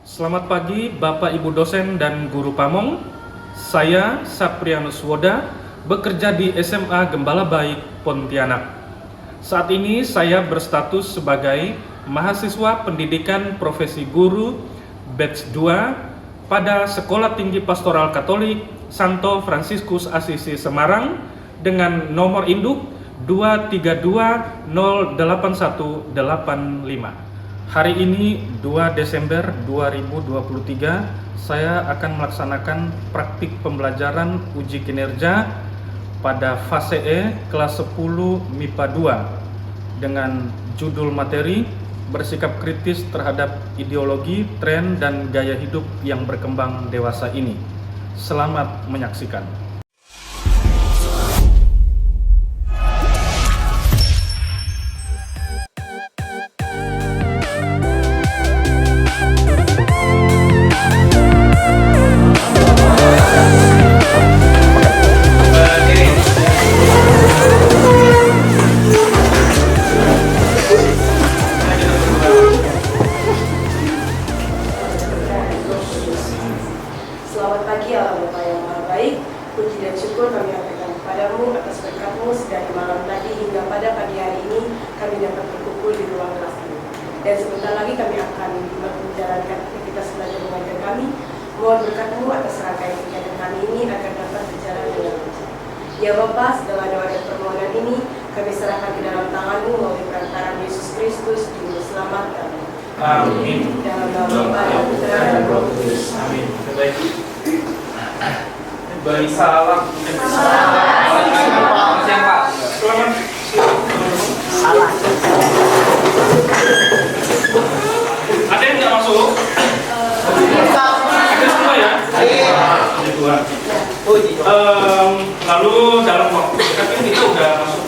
Selamat pagi Bapak Ibu dosen dan guru Pamong. Saya Saprianus Woda, bekerja di SMA Gembala Baik, Pontianak. Saat ini saya berstatus sebagai mahasiswa pendidikan profesi guru batch 2 pada Sekolah Tinggi Pastoral Katolik Santo Fransiskus Asisi Semarang dengan nomor induk 232081885. Hari ini 2 Desember 2023 saya akan melaksanakan praktik pembelajaran uji kinerja pada fase E kelas 10 MIPA 2 dengan judul materi bersikap kritis terhadap ideologi, tren, dan gaya hidup yang berkembang dewasa ini. Selamat menyaksikan. Selamat pagi Allah Bapa yang Maha Baik. Puji dan syukur kami aturkan kepadamu atas berkat-Mu dari malam tadi hingga pada pagi hari ini kami dapat berkumpul di ruang kelas ini. Dan sebentar lagi kami akan menjalankan aktivitas belajar mengajar kami. Mohon berkat-Mu atas rangkaian kegiatan kami ini agar dapat berjalan dengan lancar. Ya Bapa, segala doa dan permohonan ini kami serahkan ke dalam tangan-Mu melalui perantaraan Yesus Kristus, Juru Selamat kami. Amin. Dalam nama Bapa dan Putra dan Roh Kudus. Amin. Baik. Bagi salam. Selamat siang Pak. Selamat. Salah. Ada yang nggak masuk? Ada semua ya? Ada dua. Lalu dalam waktu dekat ini kita udah masuk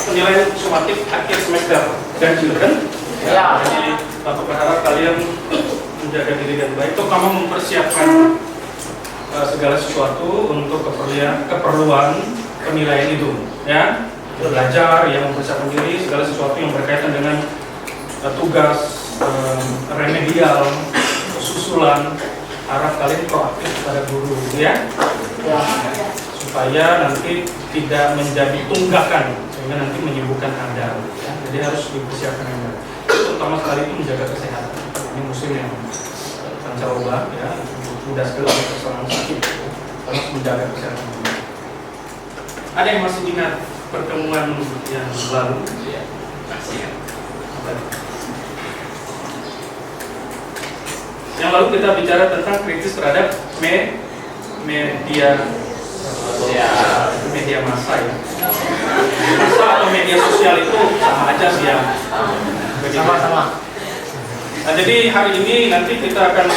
penilaian sumatif akhir semester dan children. Ya. Jadi Bapak berharap kalian menjaga diri dan baik, terutama mempersiapkan segala sesuatu untuk keperluan penilaian itu, ya. Belajar, yang mempersiapkan diri, segala sesuatu yang berkaitan dengan tugas remedial, susulan. Harap kalian proaktif pada guru, ya. Ya. Supaya nanti tidak menjadi tunggakan sehingga nanti menyibukkan Anda, ya. Jadi harus dipersiapkan Anda. Terutama sekali itu menjaga kesehatan. Ini musim yang pancaroba, ya, mudah sekali terserang sakit. Harus menjaga kesehatan. Ada yang masih ingat pertemuan yang lalu? Ya, masih ya. Yang lalu kita bicara tentang kritis terhadap media massa, ya. Massa atau media sosial itu sama aja sih ya. Sama-sama. Nah, jadi hari ini nanti kita akan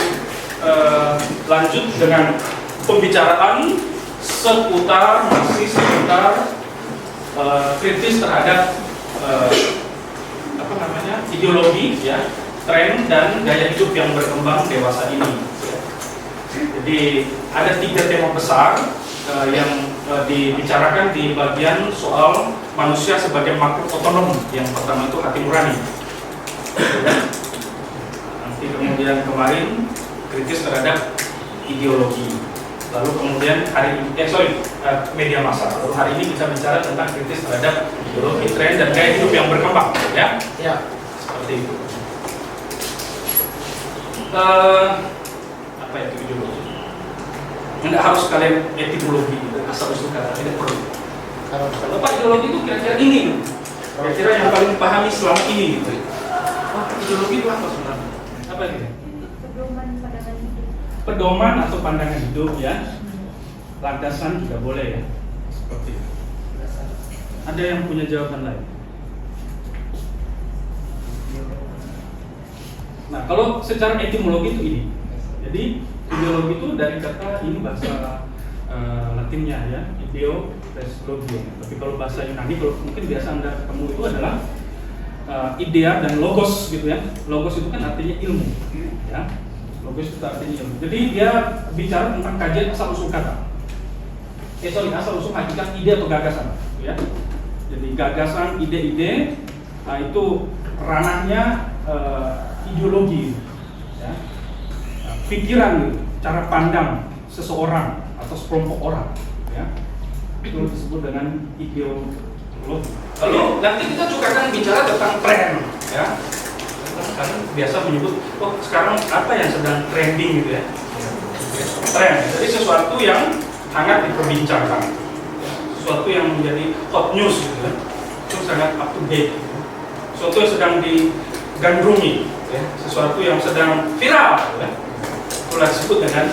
lanjut dengan pembicaraan seputar kritis terhadap ideologi, ya, tren dan gaya hidup yang berkembang dewasa ini. Jadi ada 3 tema besar yang dibicarakan di bagian soal manusia sebagai makhluk otonom. Yang pertama itu hati nurani. Nanti kemudian kemarin kritis terhadap ideologi. Lalu kemudian media massa. Lalu hari ini kita bicara tentang kritis terhadap ideologi, tren dan gaya hidup yang berkembang, ya. Ya. Seperti itu. Apa itu ideologi? Nggak harus kalian etimologi gitu, asal usul kata, tidak perlu. Kalau Pak ideologi itu kira-kira ini, kira-kira yang paling pahami selama ini gitu. Oh, ideologi itu apa sebenarnya? Apa ini? Pedoman pandangan hidup. Pedoman atau pandangan hidup, ya. Landasan juga boleh, ya. Seperti itu. Ada yang punya jawaban lain? Nah, kalau secara etimologi itu ini. Jadi ideologi itu dari kata ini bahasa Latinnya, ya, ideo plus logio. Tapi kalau bahasa Yunani, kalau mungkin biasa Anda ketemu itu adalah idea dan logos gitu, ya. Logos itu kan artinya ilmu, ya. Logos itu artinya ilmu. Jadi dia bicara tentang kajian asal usul kata. Asal usul hakikat ide atau gagasan, ya. Jadi gagasan, ide-ide, itu ranahnya ideologi, ya. Nah, pikiran, cara pandang seseorang atau sekelompok orang, ya. Itu disebut dengan ideologi. Lalu nanti kita juga akan bicara tentang tren, ya. Kan biasa menyebut, oh sekarang apa yang sedang trending gitu ya. Tren, jadi sesuatu yang hangat diperbincangkan, sesuatu yang menjadi hot news gitu ya. Itu sangat up to date, sesuatu yang sedang digandrungi, ya. Sesuatu yang sedang viral, ya. Itulah disebut dengan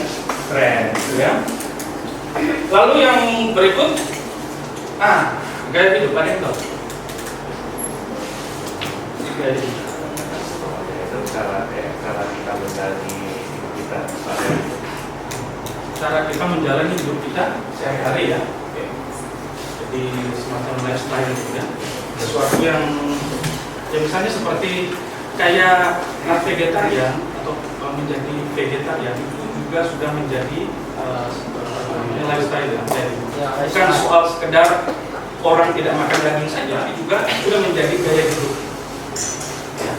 tren, gitu ya. Lalu yang berikut, gaya hidup, ada yang tahu? Gaya hidup. Itu cara kita menjalani hidup kita sehari-hari. Cara kita menjalani hidup kita sehari-hari, ya. Oke. Jadi semacam lifestyle gitu ya. Sesuatu yang ya misalnya seperti kayak vegetarian atau menjadi vegetarian itu juga sudah menjadi lifestyle, ya. Bukan soal sekedar orang tidak makan daging saja, tapi juga sudah menjadi gaya hidup. Ya.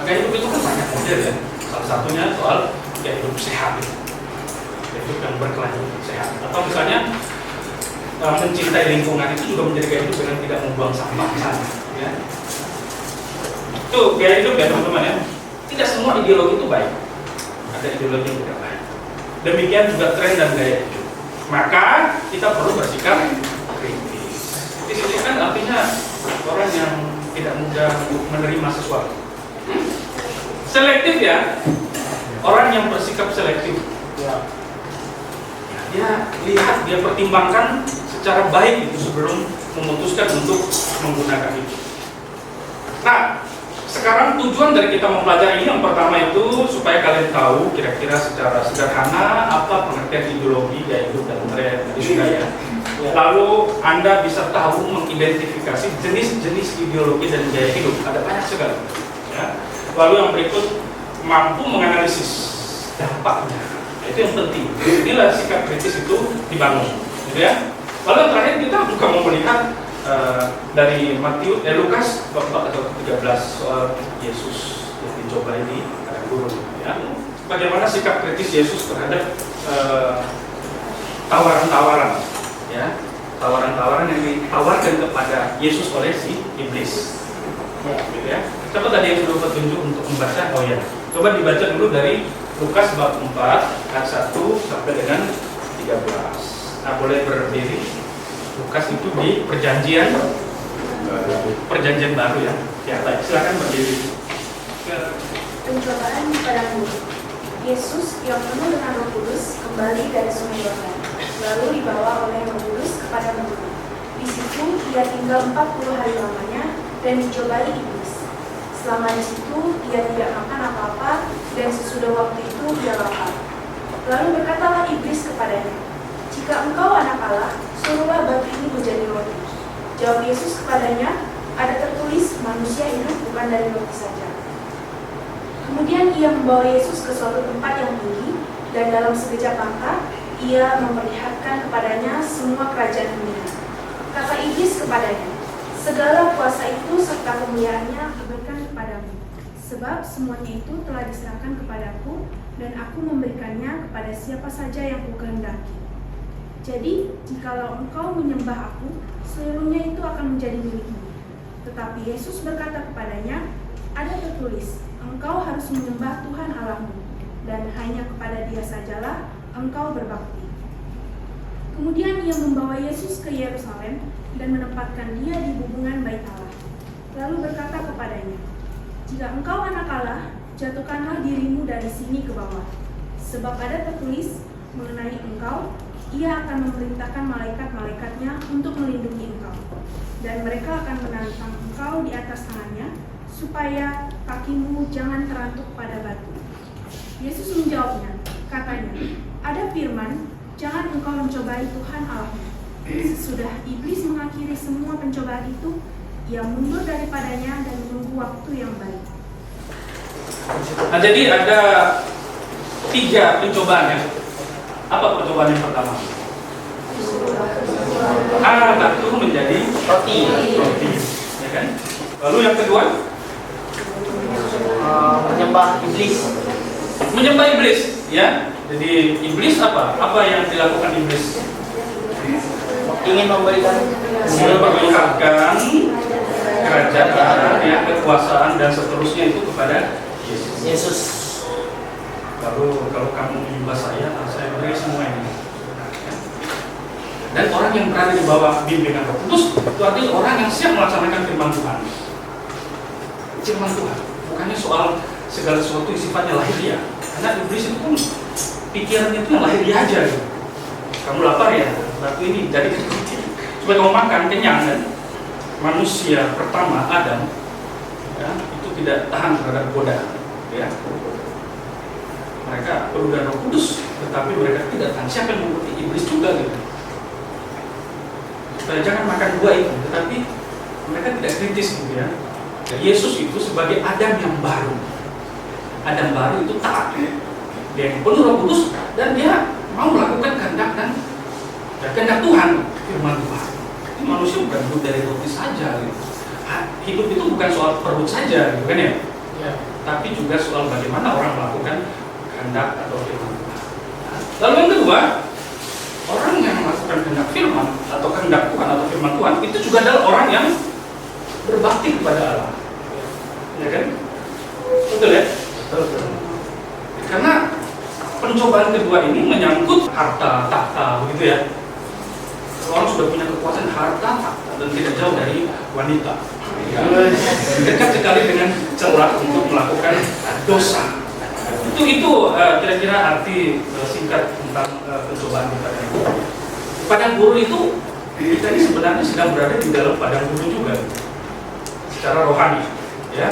Gaya hidup itu kan banyak model, ya. Salah satunya soal gaya hidup sehat, gaya hidup yang berkelanjutan sehat. Atau misalnya mencintai lingkungan itu juga menjadi gaya hidup dengan tidak membuang sampah, ya. Itu gaya hidup ya teman-teman, ya. Tidak semua ideologi itu baik. Ada ideologi yang tidak baik. Demikian juga tren dan gaya hidup. Maka kita perlu bersikap kritis. Kritis itu kan artinya orang yang tidak mudah menerima sesuatu. Selektif, ya. Orang yang bersikap selektif. Dia lihat, dia pertimbangkan secara baik itu sebelum memutuskan untuk menggunakan itu. Nah, sekarang tujuan dari kita mempelajari ini yang pertama itu supaya kalian tahu kira-kira secara sederhana apa pengertian ideologi, gaya hidup, dan tren ya. Lalu Anda bisa tahu mengidentifikasi jenis-jenis ideologi dan gaya hidup. Ada banyak sekali, ya. Lalu yang berikut, mampu menganalisis dampaknya. Itu yang penting. Inilah sikap kritis itu dibangun, gitu ya. Lalu yang terakhir kita juga mau melihat dari Lukas bab 4 atau 13 soal Yesus yang dicobai di padang gurun, ya. Bagaimana sikap kritis Yesus terhadap tawaran-tawaran, ya, tawaran-tawaran yang ditawarkan kepada Yesus oleh si iblis, gitu ya. Coba tadi yang sudah petunjuk untuk membaca, coba dibaca dulu dari Lukas bab 4 ayat 1 sampai dengan 13. Nah, boleh berdiri. Lukas itu di perjanjian baru, ya. Ya, baik, silakan berdiri. Pencobaan di padang gurun. Yesus yang penuh dengan Roh Kudus kembali dari Sungai Yordan, lalu dibawa oleh Roh Kudus kepada gurun. Di situ ia tinggal 40 hari lamanya dan dicobai iblis. Selama di situ ia tidak makan apa-apa dan sesudah waktu itu ia lapar. Lalu berkatalah iblis kepadanya, "Jika engkau anak Allah, suruhlah batu ini menjadi roti." Jawab Yesus kepadanya, "Ada tertulis, manusia hidup bukan dari roti saja." Kemudian ia membawa Yesus ke suatu tempat yang tinggi, dan dalam sekejap mata ia memperlihatkan kepadanya semua kerajaan dunia. Kata iblis kepadanya, "Segala kuasa itu serta kemuliaannya diberikan kepadamu, sebab semuanya itu telah diserahkan kepadaku, dan aku memberikannya kepada siapa saja yang kukehendaki. Jadi, jikalau engkau menyembah aku, seluruhnya itu akan menjadi milikmu." Tetapi Yesus berkata kepadanya, "Ada tertulis, engkau harus menyembah Tuhan Allahmu, dan hanya kepada Dia sajalah engkau berbakti." Kemudian ia membawa Yesus ke Yerusalem dan menempatkan Dia di hubungan Bait Allah. Lalu berkata kepadanya, "Jika engkau anak Allah, jatuhkanlah dirimu dari sini ke bawah. Sebab ada tertulis mengenai engkau, Ia akan memerintahkan malaikat-malaikatnya untuk melindungi engkau, dan mereka akan menantang engkau di atas tangannya, supaya kakimu jangan terantuk pada batu." Yesus menjawabnya, katanya, "Ada firman, jangan engkau mencobai Tuhan Allahmu." Sesudah iblis mengakhiri semua pencobaan itu, ia mundur daripadanya dan menunggu waktu yang baik. Nah, jadi ada 3 pencobaan, ya. Apa percobaan yang pertama? Batu menjadi roti, ya kan? Lalu yang kedua? menyembah iblis. Menyembah iblis, ya. Jadi iblis apa? Apa yang dilakukan iblis? Ingin memberikan Memperlihatkan kerajaan, ya, kekuasaan dan seterusnya itu kepada Yesus. Yesus. Lalu kalau kamu menyembah saya beri semua ini. Dan orang yang berada di bawah bimbingan Roh Kudus itu artinya orang yang siap melaksanakan firman Tuhan. Firman Tuhan, bukannya soal segala sesuatu yang sifatnya lahiriah. Karena iblis itu pun pikirannya itu yang lahiriah aja. Gitu. Kamu lapar ya, batu ini jadi kecil. Supaya kamu makan kenyang kan. Manusia pertama Adam, ya, itu tidak tahan terhadap godaan. Ya. Mereka perlu Roh Kudus, tetapi mereka tidak tahan. Siapa yang mengikuti iblis juga gitu. Jangan makan buah itu, tetapi mereka tidak kritis gitu ya. Yesus itu sebagai Adam yang baru. Adam baru itu taat. Dia yang penuh Roh Kudus dan dia mau melakukan kehendak dan kehendak Tuhan, firman Tuhan. Ini manusia bukan hidup dari roti saja gitu. Hidup itu bukan soal perut saja gitu kan ya. Tapi juga soal bagaimana orang melakukan kehendak atau firman Tuhan. Lalu yang kedua, orang yang melakukan kehendak firman atau kehendak Tuhan atau firman Tuhan itu juga adalah orang yang berbakti kepada Allah, ya kan? Betul ya? Betul. Karena pencobaan kedua ini menyangkut harta, tahta, begitu ya. Orang sudah punya kekuasaan harta, tahta, dan tidak jauh dari wanita. Dekat sekali dengan celah untuk melakukan dosa. Itu kira-kira arti singkat tentang pencobaan kita. Padang gurun itu kita ini sebenarnya sedang berada di dalam padang gurun juga, secara rohani. Ya,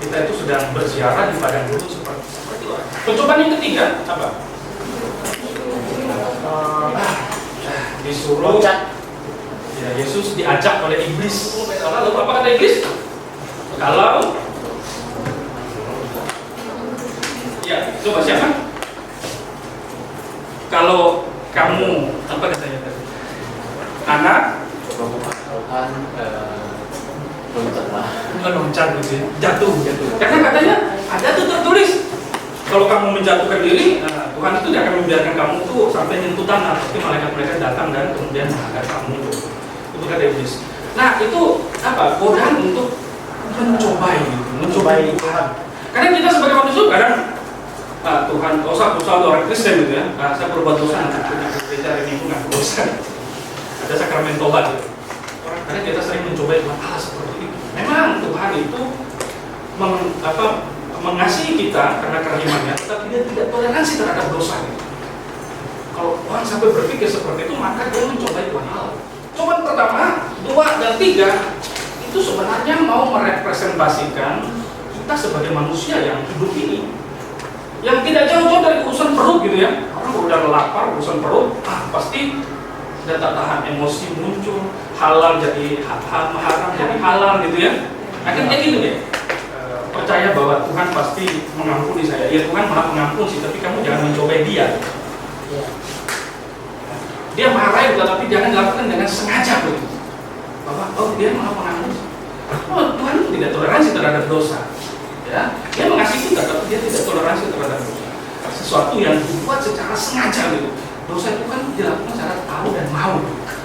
kita itu sedang berziarah di padang gurun seperti itu. Pencobaan yang ketiga apa? Disuruh. Ya, Yesus diajak oleh iblis. Lalu apa kata iblis? Kalau ya, coba siapa? Kalau kamu apa katanya tadi? Anak loncat gitu ya, jatuh. Karena katanya ada tuh tertulis kalau kamu menjatuhkan diri, Tuhan itu tidak akan membiarkan kamu tuh sampai nyentuh tanah, tapi malaikat datang dan kemudian mengangkat kamu. Itu kata iblis. Nah itu apa? Godaan untuk mencobai Tuhan. Karena kita sebagai manusia kadang Tuhan, dosa orang Kristen gitu ya. Saya berbuat dosa, nanti punya gereja ini bukan dosa. Ada sakramen tobat gitu. Karena kita sering mencobai Tuhan Allah seperti itu. Memang Tuhan itu mengasihi kita karena kerahimannya, tapi dia tidak toleransi terhadap dosa gitu. Kalau orang sampai berpikir seperti itu, maka dia mencobai Tuhan Allah. Cobaan pertama, 2 dan 3 itu sebenarnya mau merepresentasikan kita sebagai manusia yang hidup ini, yang tidak jauh-jauh dari urusan perut gitu ya. Orang udah lapar, urusan perut, pasti tidak tahan emosi muncul, halal jadi haram jadi halal gitu ya. Akhirnya gitu deh. Percaya bahwa Tuhan pasti mengampuni saya. Ya Tuhan maha mengampuni sih, tapi kamu jangan mencobai dia. Dia marah juga, tapi jangan dilakukan dengan sengaja begitu. Bahwa dia maha mengampuni. Tuhan itu tidak toleransi terhadap dosa. Ya, dia mengasihi kita, tapi dia tidak toleransi terhadap dosa. Sesuatu yang dibuat secara sengaja gitu. Dosa itu kan dilakukan secara tahu dan mau.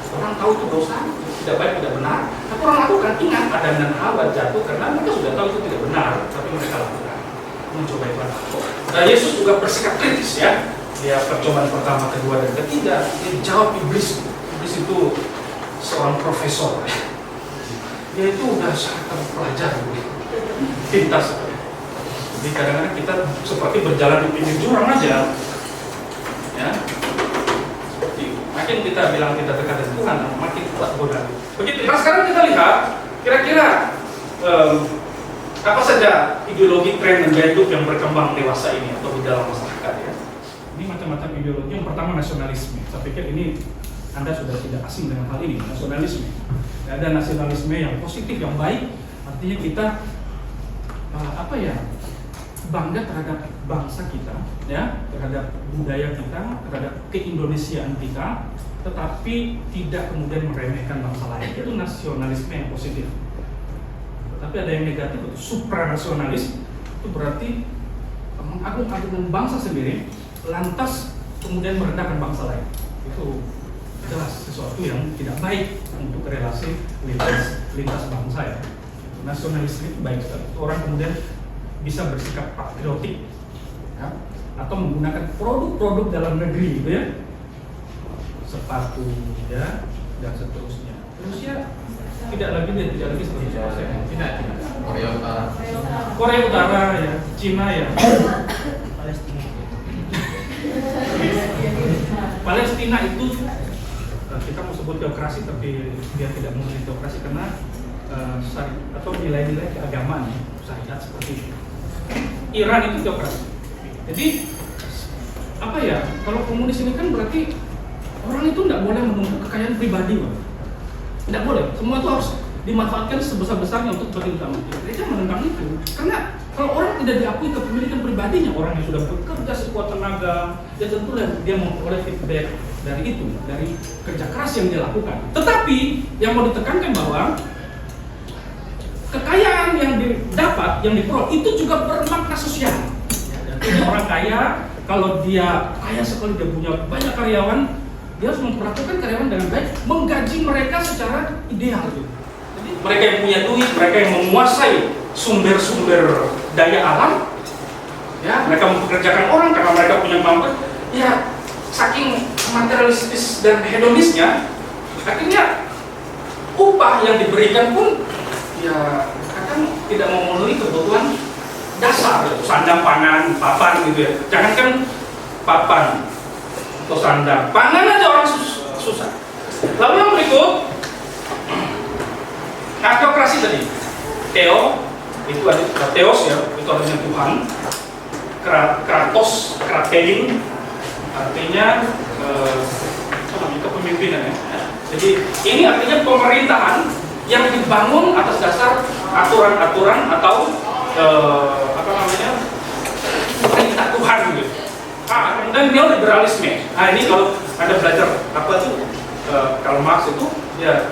Orang tahu itu dosa, tidak baik, tidak benar. Tapi orang lakukan. Ingat, Adam dan Hawa jatuh karena mereka sudah tahu itu tidak benar, tapi mereka lakukan. Mencoba Tuhan. Nah, Yesus juga bersikap kritis ya. Dia percobaan pertama, kedua, dan ketiga, dia dijawab iblis. Iblis itu seorang profesor. Dia itu udah sangat terpelajar, pintar sekali. Jadi kadang-kadang kita seperti berjalan di pinggir jurang aja. Ya. Makin kita bilang kita dekat dengan Tuhan, makin kuat godaan. Begitu. Nah sekarang kita lihat kira-kira apa saja ideologi tren dan gaya hidup yang berkembang dewasa ini atau di dalam masyarakat ya. Ini macam-macam ideologi. Yang pertama nasionalisme. Saya pikir ini Anda sudah tidak asing dengan hal ini. Nasionalisme. Ada nasionalisme yang positif, yang baik. Artinya kita bangga terhadap bangsa kita, ya, terhadap budaya kita, terhadap keindonesiaan kita, tetapi tidak kemudian meremehkan bangsa lain. Itu nasionalisme yang positif. Tapi ada yang negatif, itu supranasionalis. Itu berarti mengagung-agungkan bangsa sendiri, lantas kemudian merendahkan bangsa lain. Itu jelas sesuatu yang tidak baik untuk relasi lintas bangsa ya. Nasionalis itu baik sekali. Orang kemudian bisa bersikap patriotik ya, atau menggunakan produk-produk dalam negeri gitu ya, sepatu ya dan seterusnya. Rusia tidak lagi seperti itu. Tidak. Korea Utara ya, Cina ya, Palestina itu kita mau sebut teokrasi tapi dia tidak memiliki teokrasi karena atau nilai-nilai keagamaan syariat seperti itu. Iran itu teokrasi. Jadi apa ya? Kalau komunis ini kan berarti orang itu tidak boleh menuntut kekayaan pribadi, Pak. Tidak boleh. Semua itu harus dimanfaatkan sebesar-besarnya untuk kepentingan. Mereka menentang itu karena kalau orang tidak diakui kepemilikan pribadinya, orang yang sudah bekerja sekuat tenaga, ya tentulah dia memperoleh feedback dari itu, dari kerja keras yang dia lakukan. Tetapi yang mau ditekankan bahwa kekayaan yang didapat, yang diperoleh itu juga bermakna sosial. Jadi orang kaya, kalau dia kaya sekali, dia punya banyak karyawan, dia harus memperlakukan karyawan dengan baik, menggaji mereka secara ideal. Jadi mereka yang punya duit, mereka yang menguasai sumber-sumber daya alam, ya mereka mempekerjakan orang karena mereka punya kemampuan. Ya saking materialistis dan hedonisnya, akhirnya upah yang diberikan pun ya kadang tidak memenuhi kebutuhan dasar, sandang, pangan, papan gitu ya. Jangankan papan atau sandang, pangan aja orang susah. Lalu yang berikut, teokrasi tadi, itu ada Theos ya, itu artinya Tuhan. Kratos, kratein, artinya kepemimpinan ya. Jadi ini artinya pemerintahan yang dibangun atas dasar aturan-aturan atau perintah Tuhan gitu. Dan neoliberalisme. Nah ini kalau Anda belajar apa itu Karl Marx itu ya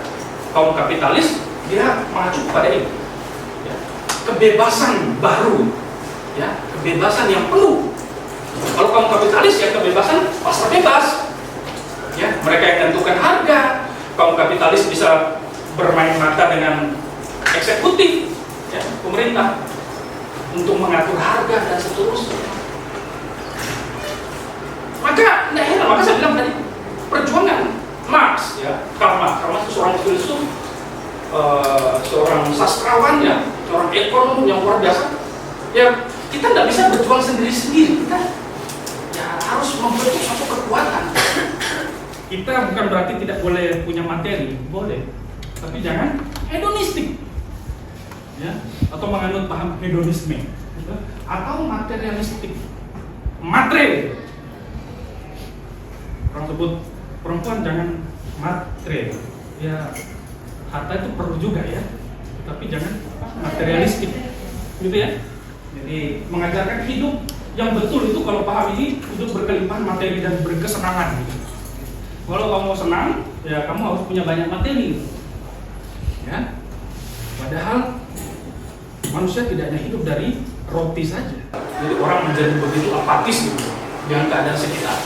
kaum kapitalis, dia mengacu pada ini. Ya, kebebasan baru, ya kebebasan yang penuh. Kalau kaum kapitalis ya kebebasan pasar bebas. Ya mereka yang tentukan harga. Kaum kapitalis bisa bermain mata dengan eksekutif, ya, pemerintah untuk mengatur harga dan seterusnya. Maka tidak heran, maka saya bilang tadi perjuangan Marx, ya, Karl Marx itu seorang filsuf, seorang sastrawan, ya, seorang ekonom yang luar biasa. Ya kita tidak bisa berjuang sendiri-sendiri, kita ya harus membentuk suatu kekuatan. Kita bukan berarti tidak boleh punya materi, boleh. Tapi jangan hedonistik, ya, atau menganut paham hedonisme, atau materialistik, matre. Orang sebut perempuan jangan matre, ya harta itu perlu juga ya, tapi jangan materialistik, gitu ya. Jadi mengajarkan hidup yang betul itu kalau paham ini hidup berkelimpahan materi dan berkesenangan. Gitu. Kalau kamu mau senang, ya kamu harus punya banyak materi. Ya, padahal manusia tidak hanya hidup dari roti saja. Jadi orang menjadi begitu apatis gitu dengan keadaan sekitar.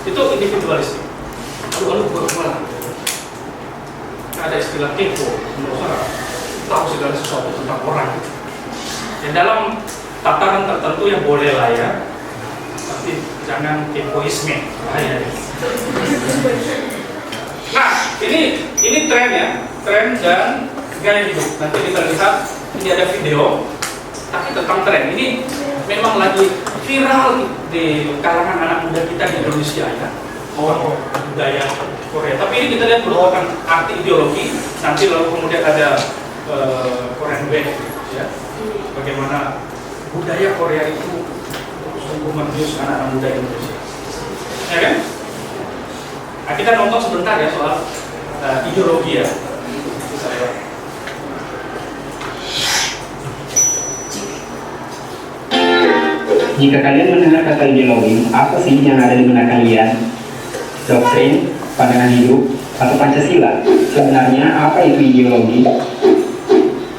Itu individualistik. Lalu berbola. Ada istilah kepo, menurut saya tahu segala sesuatu tentang orang. Ya, dalam tataran tertentu ya boleh lah ya, tapi jangan kepoisme. Bahaya. Nah, ini tren ya. Tren dan gaya hidup. Nanti kita lihat ini ada video tapi tentang tren ini memang lagi viral di kalangan anak muda kita di Indonesia ya, budaya Korea. Tapi ini kita lihat merupakan arti ideologi. Nanti lalu kemudian ada Korean Wave ya, bagaimana budaya Korea itu sungguh menjus anak-anak muda Indonesia ya kan. Nah, kita nonton sebentar ya soal ideologi ya. Jika kalian mendengar kata ideologi, apa sih yang ada di benak kalian? Doktrin, pandangan hidup, atau Pancasila? Sebenarnya apa itu ideologi?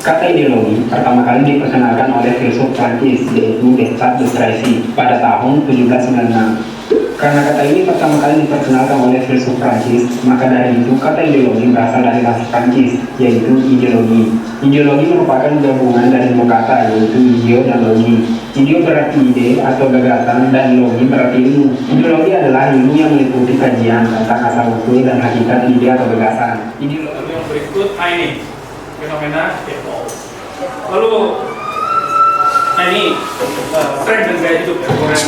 Kata ideologi pertama kali diperkenalkan oleh filsuf Prancis yaitu Descartes de Tracy pada tahun 1796. Karena kata ini pertama kali diperkenalkan oleh filsuf Prancis, maka dari itu kata ideologi berasal dari bahasa Prancis, yaitu ideologi. Ideologi merupakan gabungan dari dua kata, yaitu ideo dan logi. Ideo berarti ide atau gagasan, dan logi berarti ilmu. Ideologi adalah ilmu yang meliputi kajian tentang asal-usul dan hakikat ide atau gagasan. Ideologi. Lalu yang berikut, ini fenomena K-pop. Lalu, ini tren dan gaya hidup ya, Korea.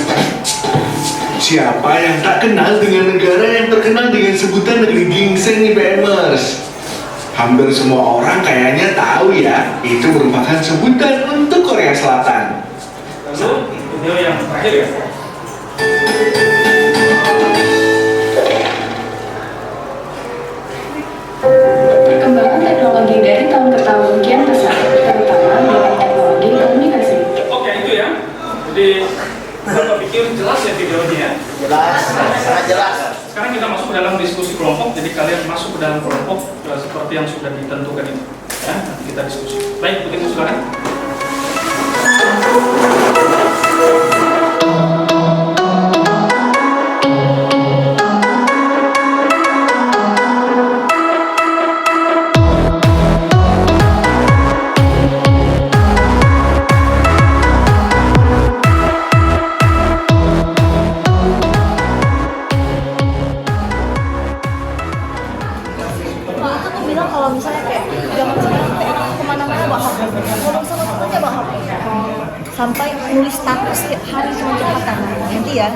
Siapa yang tak kenal dengan negara yang terkenal dengan sebutan negeri gingseng nih PMers? Hampir semua orang kayaknya tahu ya, itu merupakan sebutan untuk Korea Selatan. Lalu video yang terakhir ya. Perkembangan teknologi dari tahun ke tahun kian pesat, terutama dalam teknologi komunikasi. Oke, itu ya. Jadi Bapak pikir jelas ya videonya ya? Jelas, sangat jelas. Sekarang kita masuk ke dalam diskusi kelompok, jadi kalian masuk ke dalam kelompok seperti yang sudah ditentukan itu. Ya, nanti kita diskusi. Baik, begitu silakan. Kalau misalnya kayak zaman sekarang kayak kemana-mana bawa HP, kalau sama temennya bawa HP, sampai nulis status setiap hari cuma curhatan. Nanti ya.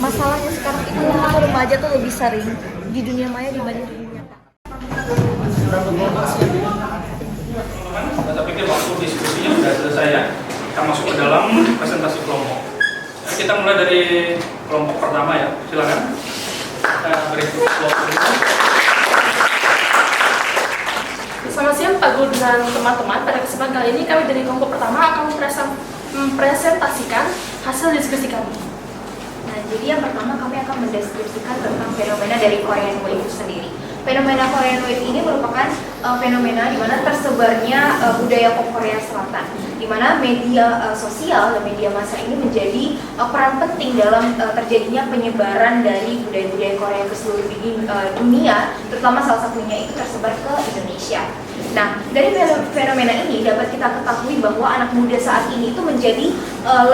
Masalahnya sekarang itu remaja tuh lebih sering di dunia maya dibanding dunia nyata. Saya pikir waktu diskusinya sudah selesai ya. Kita masuk ke dalam presentasi kelompok. Kita mulai dari kelompok pertama ya. Silakan. Berikut kelompok ini. Selamat siang Pak Guru dan teman-teman. Pada kesempatan kali ini kami dari kelompok pertama akan mempresentasikan hasil diskusi kami. Nah, jadi yang pertama kami akan mendeskripsikan tentang fenomena dari Korean Wave itu sendiri. Fenomena Korean Wave ini merupakan fenomena di mana tersebarnya budaya pop Korea Selatan, di mana media sosial dan media massa ini menjadi peran penting dalam terjadinya penyebaran dari budaya-budaya Korea ke seluruh dunia, terutama salah satunya itu tersebar ke Indonesia. Nah, dari fenomena ini dapat kita ketahui bahwa anak muda saat ini itu menjadi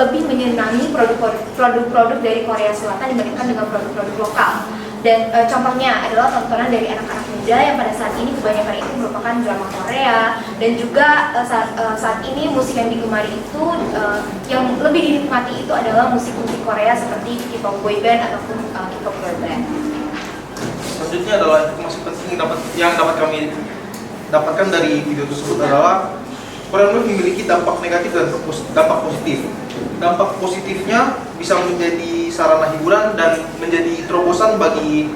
lebih menyenangi produk-produk dari Korea Selatan dibandingkan dengan produk-produk lokal. Dan contohnya adalah tontonan dari anak-anak muda yang pada saat ini kebanyakan itu merupakan drama Korea, dan juga saat ini musik yang digemari itu yang lebih dinikmati itu adalah musik-musik Korea seperti K-pop boyband ataupun K-pop girl band. Selanjutnya adalah informasi penting yang dapat kami dapatkan dari video tersebut adalah Korean Wave memiliki dampak negatif dan dampak positif. Dampak positifnya bisa menjadi sarana hiburan dan menjadi terobosan bagi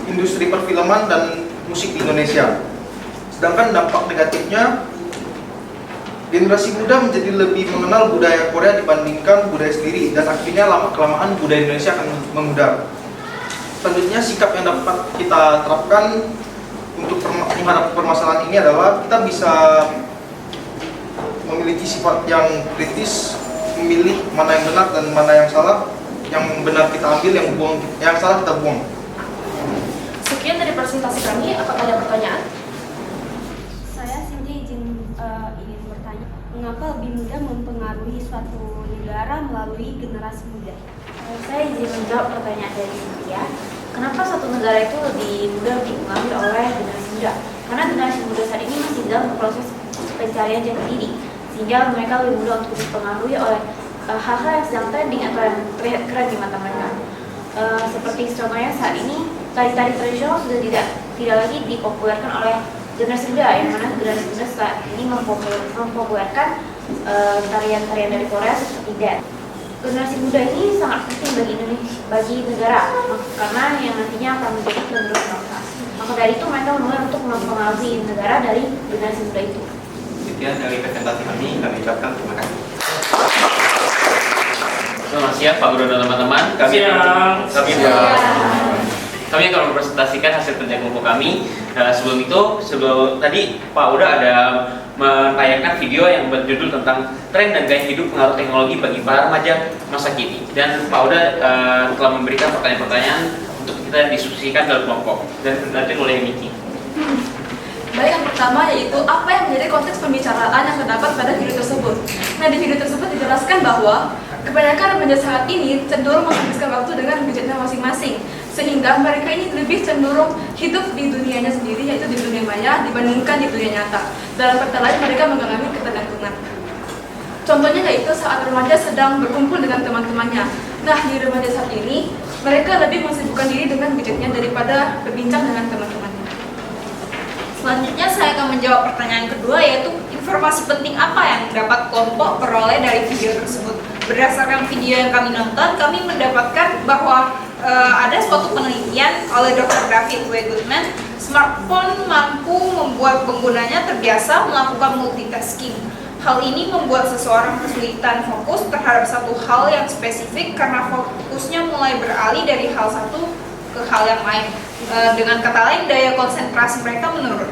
industri perfilman dan musik di Indonesia. Sedangkan dampak negatifnya, generasi muda menjadi lebih mengenal budaya Korea dibandingkan budaya sendiri, dan akhirnya lama-kelamaan budaya Indonesia akan memudar. Selanjutnya, sikap yang dapat kita terapkan untuk menghadapi permasalahan ini adalah kita bisa memiliki sifat yang kritis, memilih mana yang benar dan mana yang salah. Yang benar kita ambil, yang salah kita buang. Sekian dari presentasi kami. Apakah ada pertanyaan? Saya Cindy ingin bertanya, mengapa lebih mudah mempengaruhi suatu negara melalui generasi muda? Saya izin menjawab pertanyaan dari Cynthia. Kenapa suatu negara itu lebih mudah dipengaruhi oleh generasi muda? Karena generasi muda saat ini masih dalam proses pencarian jati diri, sehingga mereka lebih mudah untuk dipengaruhi oleh hal-hal yang sedang trending atau yang terlihat keren di mata mereka. Seperti contohnya saat ini tari-tari tradisional sudah tidak lagi dipopulerkan oleh generasi muda, yang mana generasi muda saat ini mempopulerkan tarian-tarian dari Korea seperti dance. Generasi muda ini sangat penting bagi Indonesia, bagi negara, karena yang nantinya akan menjadi penerus bangsa. Maka dari itu mereka memulai untuk mempengaruhi negara dari generasi muda itu. Sekian dari presentasi kami ucapkan terima kasih. Selamat siang Pak Guru dan teman-teman. Kami kami akan mempresentasikan hasil kerja kelompok kami. Sebelum tadi Pak Uda ada menayangkan video yang berjudul tentang tren dan gaya hidup pengaruh teknologi bagi para remaja masa kini. Dan Pak Uda telah memberikan pertanyaan-pertanyaan untuk kita diskusikan dalam kelompok dan dilanjutkan oleh Miki. Baik, yang pertama yaitu apa yang menjadi konteks pembicaraan yang terdapat pada video tersebut. Nah, di video tersebut dijelaskan bahwa kebanyakan remaja saat ini cenderung menghabiskan waktu dengan gadgetnya masing-masing, sehingga mereka ini lebih cenderung hidup di dunianya sendiri, yaitu di dunia maya, dibandingkan di dunia nyata. Dalam kata lain, mereka mengalami ketergantungan. Contohnya yaitu saat remaja sedang berkumpul dengan teman-temannya. Nah, di remaja saat ini, mereka lebih mensibukkan diri dengan gadgetnya daripada berbincang dengan teman-temannya. Selanjutnya saya akan menjawab pertanyaan kedua, yaitu informasi penting apa yang dapat kelompok peroleh dari video tersebut. Berdasarkan video yang kami nonton, kami mendapatkan bahwa ada suatu penelitian oleh Dr. David W. Goodman, smartphone mampu membuat penggunanya terbiasa melakukan multitasking. Hal ini membuat seseorang kesulitan fokus terhadap satu hal yang spesifik karena fokusnya mulai beralih dari hal satu ke hal yang lain. Dengan kata lain, daya konsentrasi mereka menurun.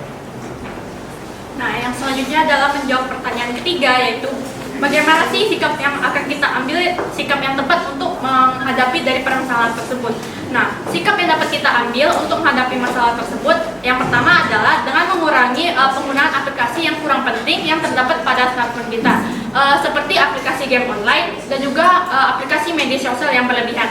Nah, yang selanjutnya adalah menjawab pertanyaan ketiga, yaitu bagaimana sih sikap yang akan kita ambil, sikap yang tepat untuk menghadapi dari permasalahan tersebut. Nah, sikap yang dapat kita ambil untuk menghadapi masalah tersebut, yang pertama adalah dengan mengurangi penggunaan aplikasi yang kurang penting yang terdapat pada smartphone kita, seperti aplikasi game online dan juga aplikasi media sosial yang berlebihan.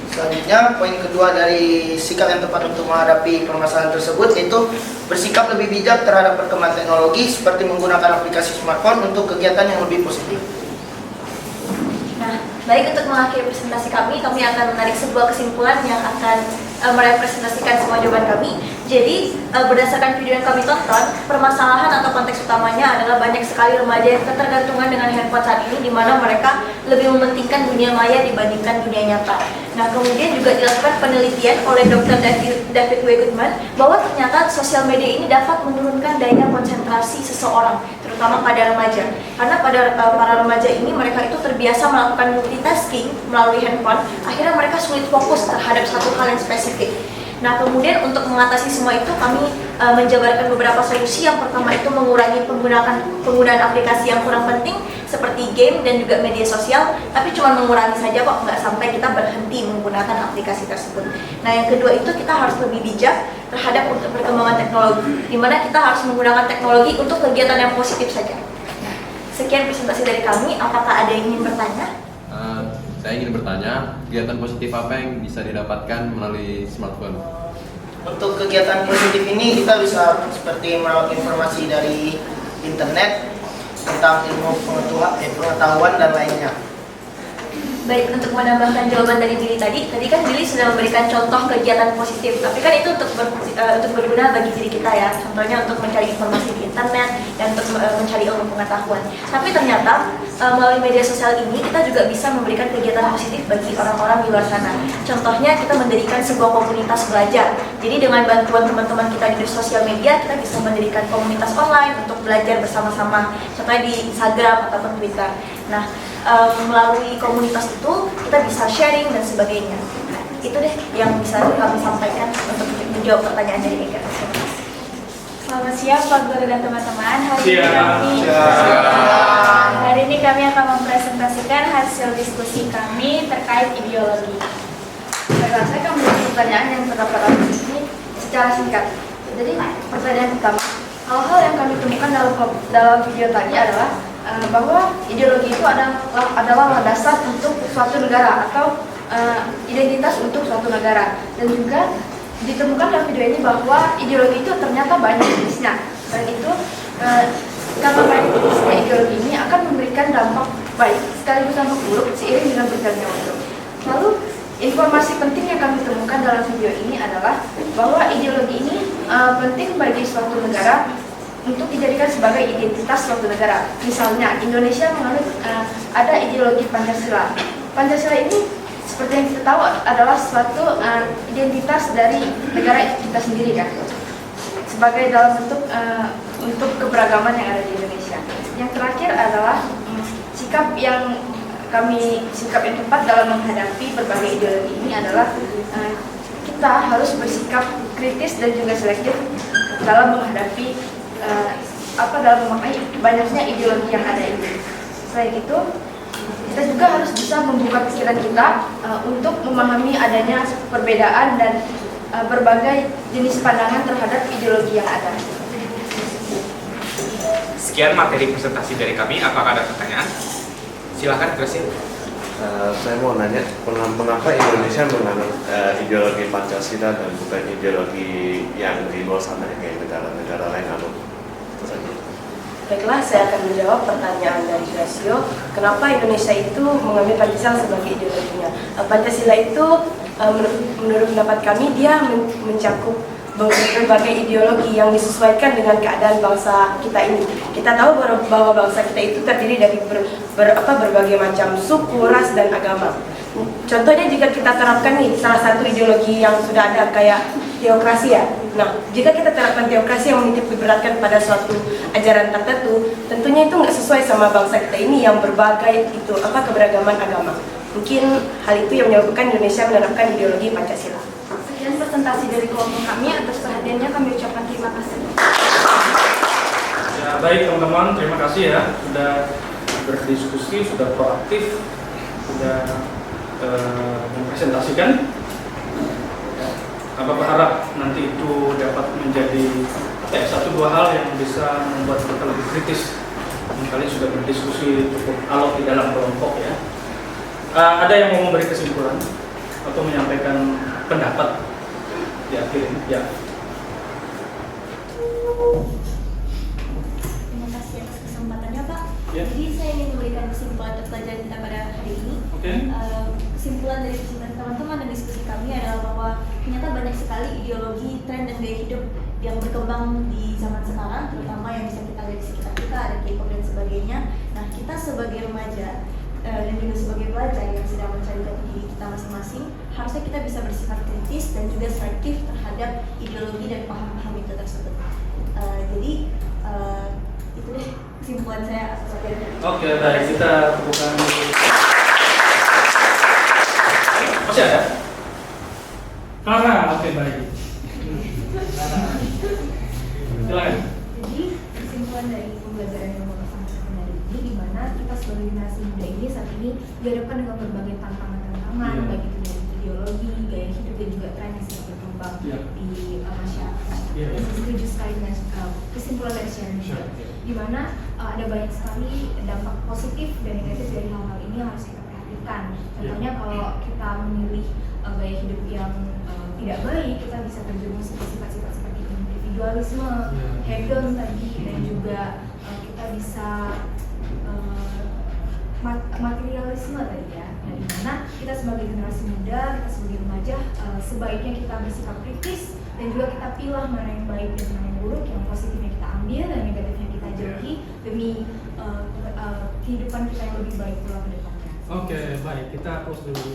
Selanjutnya, poin kedua dari sikap yang tepat untuk menghadapi permasalahan tersebut yaitu bersikap lebih bijak terhadap perkembangan teknologi seperti menggunakan aplikasi smartphone untuk kegiatan yang lebih positif. Nah, baik, untuk mengakhiri presentasi kami akan menarik sebuah kesimpulan yang akan merepresentasikan semua jawaban kami. Jadi, berdasarkan video yang kami tonton, permasalahan atau konteks utamanya adalah banyak sekali remaja yang ketergantungan dengan handphone saat ini, di mana mereka lebih mementingkan dunia maya dibandingkan dunia nyata. Nah, kemudian juga dilakukan penelitian oleh Dr. David W. Goodman bahwa ternyata sosial media ini dapat menurunkan daya konsentrasi seseorang, terutama pada remaja. Karena pada para remaja ini, mereka itu terbiasa melakukan multitasking melalui handphone, akhirnya mereka sulit fokus terhadap satu hal yang spesifik. Nah, kemudian untuk mengatasi semua itu kami menjabarkan beberapa solusi. Yang pertama itu mengurangi penggunaan aplikasi yang kurang penting seperti game dan juga media sosial, tapi cuma mengurangi saja kok, nggak sampai kita berhenti menggunakan aplikasi tersebut. Nah, yang kedua itu kita harus lebih bijak terhadap untuk perkembangan teknologi, di mana kita harus menggunakan teknologi untuk kegiatan yang positif saja. Nah, sekian presentasi dari kami. Apakah ada yang ingin bertanya? Saya ingin bertanya, kegiatan positif apa yang bisa didapatkan melalui smartphone? Untuk kegiatan positif ini kita bisa seperti meraup informasi dari internet tentang ilmu pengetahuan dan lainnya. Baik, untuk menambahkan jawaban dari Billy tadi kan Billy sudah memberikan contoh kegiatan positif, tapi kan itu untuk berguna bagi diri kita ya. Contohnya untuk mencari informasi di internet dan untuk mencari ilmu pengetahuan. Tapi ternyata melalui media sosial ini kita juga bisa memberikan kegiatan positif bagi orang-orang di luar sana. Contohnya kita mendirikan sebuah komunitas belajar. Jadi dengan bantuan teman-teman kita di sosial media, kita bisa mendirikan komunitas online untuk belajar bersama-sama. Contohnya di Instagram ataupun Twitter. Nah, melalui komunitas itu kita bisa sharing dan sebagainya. Nah, itu deh yang bisa kami sampaikan untuk menjawab pertanyaan dari Eka. Selamat siang Pak Guru dan teman-teman. Hari ini kami akan mempresentasikan hasil diskusi kami terkait ideologi. Saya akan menjawab pertanyaan yang terdapat di sini secara singkat. Jadi pertanyaan pertama, hal-hal yang kami temukan dalam video tadi adalah bahwa ideologi itu adalah dasar untuk suatu negara atau identitas untuk suatu negara, dan juga ditemukan dalam video ini bahwa ideologi itu ternyata banyak jenisnya, dan itu karena banyak jenisnya ideologi ini akan memberikan dampak baik sekaligus dampak buruk seiring dengan berjalannya waktu. Lalu informasi penting yang kami temukan dalam video ini adalah bahwa ideologi ini penting bagi suatu negara untuk dijadikan sebagai identitas suatu negara. Misalnya, Indonesia menganut ada ideologi Pancasila. Pancasila ini seperti yang kita tahu adalah suatu identitas dari negara kita sendiri kan, sebagai dalam bentuk untuk keberagaman yang ada di Indonesia. Yang terakhir adalah sikap yang tepat dalam menghadapi berbagai ideologi ini adalah kita kita harus bersikap kritis dan juga selektif dalam menghadapi dalam memakai banyaknya ideologi yang ada ini. Selain itu, kita juga harus bisa membuka pikiran kita untuk memahami adanya perbedaan dan berbagai jenis pandangan terhadap ideologi yang ada. Sekian materi presentasi dari kami. Apakah ada pertanyaan? Silakan, Kresin. Saya mau nanya, mengapa Indonesia menganut ideologi Pancasila dan bukan ideologi yang di luar sana kayak negara-negara lain anut? Baiklah, saya akan menjawab pertanyaan dari Gracio. Kenapa Indonesia itu mengambil Pancasila sebagai ideologinya? Pancasila itu menurut pendapat kami dia mencakup berbagai ideologi yang disesuaikan dengan keadaan bangsa kita ini. Kita tahu bahwa bangsa kita itu terdiri dari berbagai macam suku, ras, dan agama. Contohnya jika kita terapkan nih salah satu ideologi yang sudah ada kayak teokrasi ya. Nah, jika kita terapkan teokrasi yang menitik beratkan pada suatu ajaran tertentu, tentunya itu nggak sesuai sama bangsa kita ini yang berbagai keberagaman agama. Mungkin hal itu yang menyebabkan Indonesia menerapkan ideologi Pancasila. Sekian presentasi dari kelompok kami, atas perhatiannya kami ucapkan terima kasih. Ya, baik teman-teman, terima kasih ya sudah berdiskusi, sudah proaktif, sudah mempresentasikan. Apa berharap nanti itu dapat menjadi satu dua hal yang bisa membuat kita lebih kritis. Kalian sudah berdiskusi cukup alot di dalam kelompok ya. Ada yang mau memberi kesimpulan atau menyampaikan pendapat di akhir ini? Ya. Terima kasih atas kesempatannya, Pak. Ya. Jadi saya ingin memberikan kesimpulan atas pelajaran kita pada hari ini. Oke. Kesimpulan dari teman-teman dan diskusi kami adalah bahwa ternyata banyak sekali ideologi, tren, dan gaya hidup yang berkembang di zaman sekarang, terutama yang bisa kita lihat di sekitar kita, ada K-pop dan sebagainya. Nah, kita sebagai remaja dan juga sebagai pelajar yang sedang mencari jati diri kita masing-masing, harusnya kita bisa bersifat kritis dan juga selektif terhadap ideologi dan paham-paham itu tersebut. Jadi itu deh kesimpulan saya atas materi. Oke, baik, kita bukan masih ada? Clara, oke baik. Silakan. Jadi kesimpulan dari pembelajaran yang bersama-sama hari ini, di mana kita sebagai generasi muda ini saat ini dihadapkan dengan berbagai tantangan-tantangan, baik itu dari ideologi, gaya hidup dan juga tren yang sedang berkembang di masyarakat. Dan saya setuju sekali dengan kesimpulan dari Sharon juga, di mana ada banyak sekali dampak positif dan negatif dari hal-hal ini yang harus kita perhatikan. Contohnya kalau kita memilih gaya hidup yang tidak baik, kita bisa terjerumus ke sifat-sifat seperti individualisme, hedon tadi, dan juga kita bisa materialisme tadi ya. Nah, dimana kita sebagai generasi muda, kita sebagai remaja, sebaiknya kita bersikap kritis dan juga kita pilih mana yang baik dan mana yang buruk, yang positifnya kita ambil dan negatifnya kita jauhi demi kehidupan kita yang lebih baik pula ke depannya. Oke, baik, kita hapus dulu.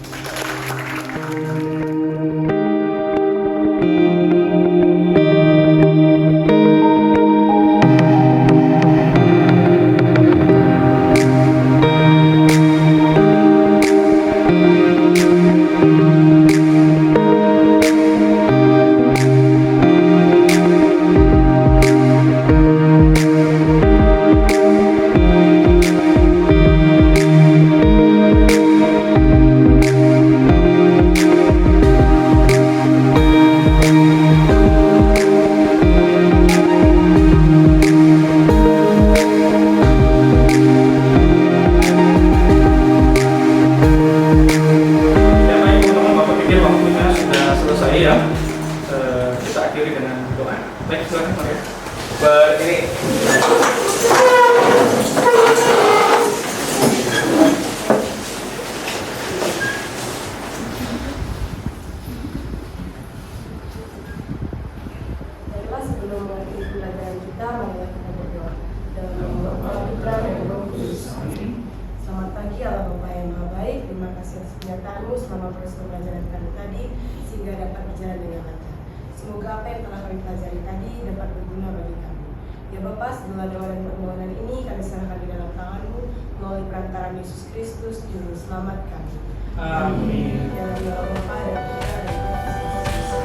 Yesus Kristus, Juru Selamat kami. Amin. Dalam nama Bapa dan Putra dan Roh Kudus.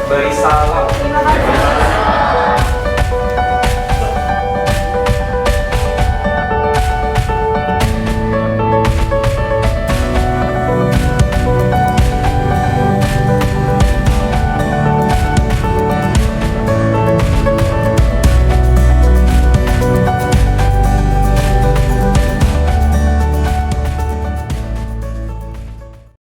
beri salam. Terima kasih.